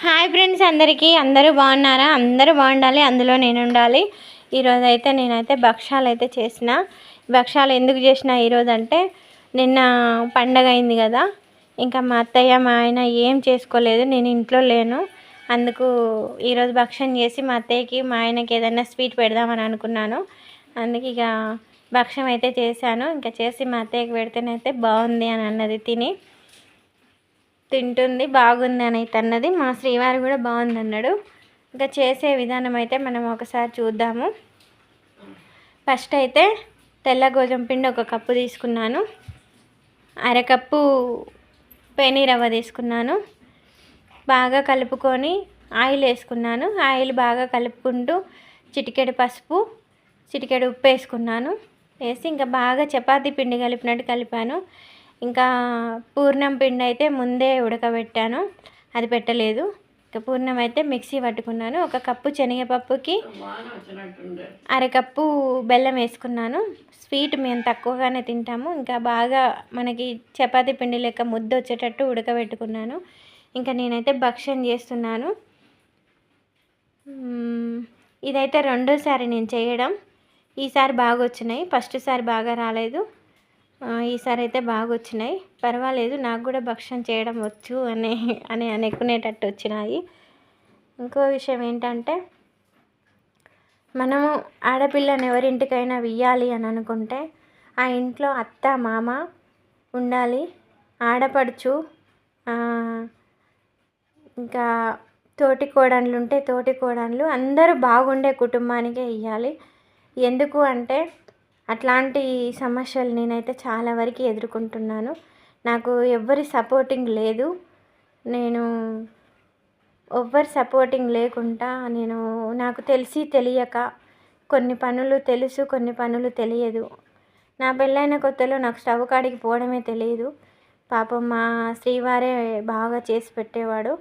Hi friends, అందరూ బాగున్నారా? అందరూ బాగుండాలి, అందులో నేను ఉండాలి. ఈరోజు అయితే నేనైతే భక్షాలు అయితే చేసిన. భక్షాలు ఎందుకు చేసిన ఈరోజు అంటే, నిన్న పండగ అయింది కదా, ఇంకా మా అత్తయ్య మా ఆయన ఏం చేసుకోలేదు, నేను ఇంట్లో లేను. అందుకు ఈరోజు భక్షం చేసి మా అత్తయ్యకి మా ఆయనకి ఏదైనా స్వీట్ పెడదామని అనుకున్నాను. అందుకే ఇక భక్షం అయితే చేశాను. ఇంకా చేసి మా అత్తయ్యకి పెడితేనైతే బాగుంది అని అన్నది, తింటుంది, బాగుంది అని అయితే అన్నది. మా శ్రీవారు కూడా బాగుంది అన్నాడు. ఇంకా చేసే విధానం అయితే మనం ఒకసారి చూద్దాము. ఫస్ట్ అయితే తెల్ల గోధుమ పిండి 1 కప్పు తీసుకున్నాను. అరకప్పు పేని రవ్వ తీసుకున్నాను. బాగా కలుపుకొని ఆయిల్ వేసుకున్నాను. ఆయిల్ బాగా కలుపుకుంటూ చిటికెడు పసుపు, చిటికెడు ఉప్పు వేసుకున్నాను. వేసి ఇంకా బాగా చపాతీ పిండి కలిపినట్టు కలిపాను. ఇంకా పూర్ణం పిండి అయితే ముందే ఉడకబెట్టాను, అది పెట్టలేదు. ఇంకా పూర్ణం అయితే మిక్సీ పట్టుకున్నాను. 1 కప్పు శనగపప్పుకి అరకప్పు బెల్లం వేసుకున్నాను. స్వీట్ మేము తక్కువగానే తింటాము. ఇంకా బాగా మనకి చపాతీ పిండి లెక్క ముద్ద వచ్చేటట్టు ఉడకబెట్టుకున్నాను. ఇంకా నేనైతే భక్షం చేస్తున్నాను. ఇదైతే రెండోసారి నేను చేయడం. ఈసారి బాగా వచ్చినాయి, ఫస్ట్ సారి బాగా రాలేదు. ఈసారి అయితే బాగా వచ్చినాయి, పర్వాలేదు. నాకు కూడా భక్షం చేయడం వచ్చు అని అనుకునేటట్టు వచ్చినాయి. ఇంకో విషయం ఏంటంటే, మనము ఆడపిల్లని ఎవరింటికైనా ఇయ్యాలి అని అనుకుంటే ఆ ఇంట్లో అత్త మామ ఉండాలి, ఆడపడుచు, ఇంకా తోటి కోడళ్ళు ఉంటే తోటి కోడళ్ళు, అందరూ బాగుండే కుటుంబానికే ఇవ్వాలి. ఎందుకు అంటే, అట్లాంటి సమస్యలు నేనైతే చాలా వరకు ఎదుర్కొంటున్నాను. నాకు ఎవ్వరి సపోర్టింగ్ లేదు. నేను ఎవ్వరి సపోర్టింగ్ లేకుండా నాకు తెలిసి తెలియక కొన్ని పనులు తెలుసు, కొన్ని పనులు తెలియదు. నా పెళ్ళైన కొత్తలో నాకు స్టవ్ కాడికి పోవడమే తెలియదు. పాపం మా శ్రీవారే బాగా చేసి పెట్టేవాడు.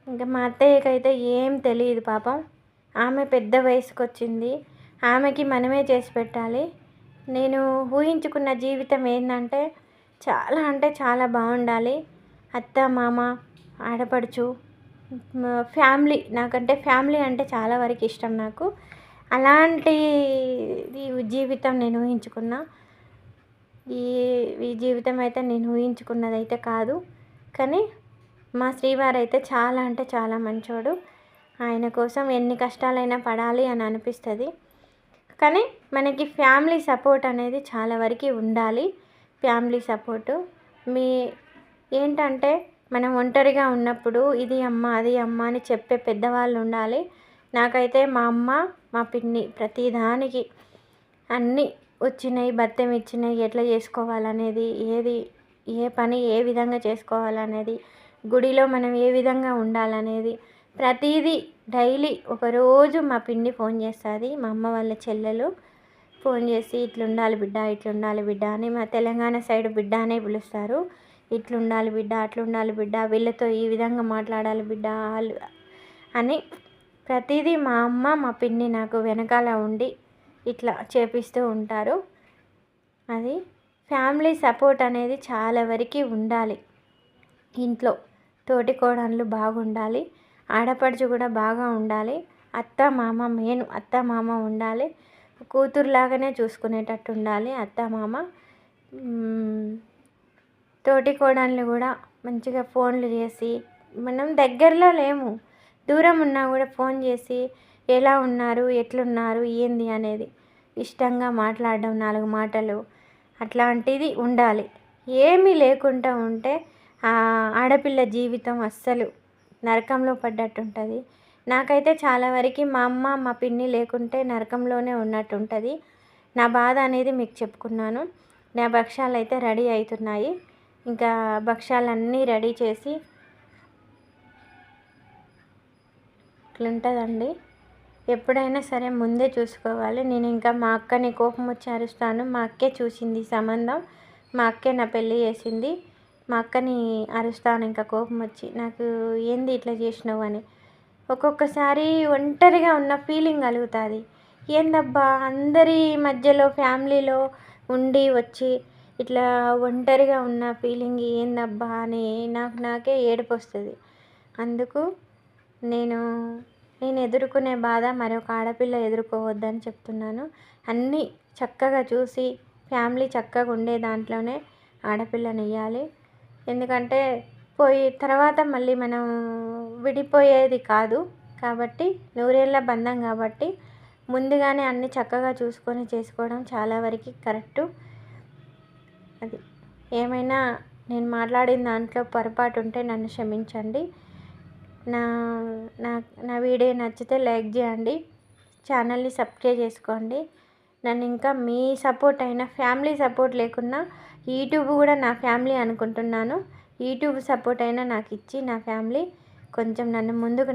ఇంకా మా అత్తయ్యకైతే ఏం తెలియదు పాపం. ఆమె పెద్ద వయసుకు వచ్చింది, ఆమెకి మనమే చేసి పెట్టాలి. నేను ఊహించుకున్న జీవితం ఏంటంటే, చాలా అంటే చాలా బాగుండాలి. అత్త మామ, ఆడపడుచు, ఫ్యామిలీ. నాకంటే ఫ్యామిలీ అంటే చాలా వరకు ఇష్టం నాకు. అలాంటి జీవితం నేను ఊహించుకున్నా. ఈ జీవితం అయితే నేను ఊహించుకున్నదైతే కాదు. కానీ మా శ్రీవారు అయితే చాలా అంటే చాలా మంచోడు. ఆయన కోసం ఎన్ని కష్టాలైనా పడాలి అని అనిపిస్తుంది. కానీ మనకి ఫ్యామిలీ సపోర్ట్ అనేది చాలా వరకు ఉండాలి. ఫ్యామిలీ సపోర్టు ఏంటంటే, మనం ఒంటరిగా ఉన్నప్పుడు ఇది అమ్మ అది అమ్మ అని చెప్పే పెద్దవాళ్ళు ఉండాలి. నాకైతే మా అమ్మ, మా పిన్ని ప్రతిదానికి అన్నీ వచ్చినాయి, బత్తెం ఇచ్చినాయి, ఎట్లా చేసుకోవాలనేది, ఏ పని ఏ విధంగా చేసుకోవాలనేది, గుడిలో మనం ఏ విధంగా ఉండాలనేది, ప్రతిదీ డైలీ ఒకరోజు మా పిన్ని ఫోన్ చేస్తుంది. మా అమ్మ వాళ్ళ చెల్లెలు ఫోన్ చేసి, ఇట్లుండాలి బిడ్డ, ఇట్లుండాలి బిడ్డ అని, మా తెలంగాణ సైడ్ బిడ్డ అనే పిలుస్తారు. ఇట్లుండాలి బిడ్డ, అట్లుండాలి బిడ్డ, వీళ్ళతో ఈ విధంగా మాట్లాడాలి బిడ్డ అని ప్రతిదీ మా అమ్మ మా పిన్ని నాకు వెనకాల ఉండి ఇట్లా చేపిస్తూ ఉంటారు. అది ఫ్యామిలీ సపోర్ట్ అనేది చాలా వరకు ఉండాలి. ఇంట్లో తోటి కోడళ్ళు బాగుండాలి, ఆడపడుచు కూడా బాగా ఉండాలి, అత్త మామ మెయిన్ అత్త మామ ఉండాలి. కూతురులాగానే చూసుకునేటట్టు ఉండాలి అత్త మామ. తోటి కోడళ్ళు కూడా మంచిగా ఫోన్లు చేసి, మనం దగ్గరలో లేము, దూరం ఉన్నా కూడా ఫోన్ చేసి ఎలా ఉన్నారు, ఎట్లున్నారు, ఏంది అనేది ఇష్టంగా మాట్లాడడం, 4 మాటలు అట్లాంటిది ఉండాలి. ఏమీ లేకుండా ఉంటే ఆడపిల్ల జీవితం అస్సలు నరకంలో పడ్డట్టు ఉంటుంది. నాకైతే చాలా వరకు మా అమ్మ మా పిన్ని లేకుంటే నరకంలోనే ఉన్నట్టు ఉంటుంది. నా బాధ అనేది మీకు చెప్పుకున్నాను. నా భక్షాలు అయితే రెడీ అవుతున్నాయి. ఇంకా భక్షాలన్నీ రెడీ చేసి ఇట్లుంటుందండి. ఎప్పుడైనా సరే ముందే చూసుకోవాలి. నేను ఇంకా మా అక్కని కోపం వచ్చి అరుస్తాను. మా అక్కే చూసింది సంబంధం, మా అక్కే నా పెళ్ళి చేసింది. మా అక్కని అరుస్తాను ఇంకా కోపం వచ్చి, నాకు ఏంది ఇట్లా చేసినావు అని. ఒక్కొక్కసారి ఒంటరిగా ఉన్న ఫీలింగ్ కలుగుతుంది. ఏందబ్బా అందరి మధ్యలో ఫ్యామిలీలో ఉండి వచ్చి ఇట్లా ఒంటరిగా ఉన్న ఫీలింగ్ ఏందబ్బా అని నాకే ఏడుపు వస్తుంది. అందుకు నేను ఎదుర్కొనే బాధ మరొక ఆడపిల్ల ఎదుర్కోవద్దని చెప్తున్నాను. అన్నీ చక్కగా చూసి ఫ్యామిలీ చక్కగా ఉండే దాంట్లోనే ఆడపిల్లనియ్యాలి. ఎందుకంటే తర్వాత మళ్ళీ మనం విడిపోయేది కాదు కాబట్టి, నూరేళ్ళ బంధం కాబట్టి ముందుగానే అన్నీ చక్కగా చూసుకొని చేసుకోవడం చాలా వరకు కరెక్టు. అది ఏమైనా నేను మాట్లాడిన దాంట్లో పొరపాటు ఉంటే నన్ను క్షమించండి. నా నా నా వీడియో నచ్చితే లైక్ చేయండి, ఛానల్ని సబ్స్క్రైబ్ చేసుకోండి. నన్ను ఇంకా మీ సపోర్ట్ అయినా, ఫ్యామిలీ సపోర్ట్ లేకున్నా యూట్యూబ్ కూడా నా ఫ్యామిలీ అనుకుంటున్నాను. యూట్యూబ్ సపోర్ట్ అయినా నాకు ఇచ్చి నా ఫ్యామిలీ కొంచెం నన్ను ముందుకు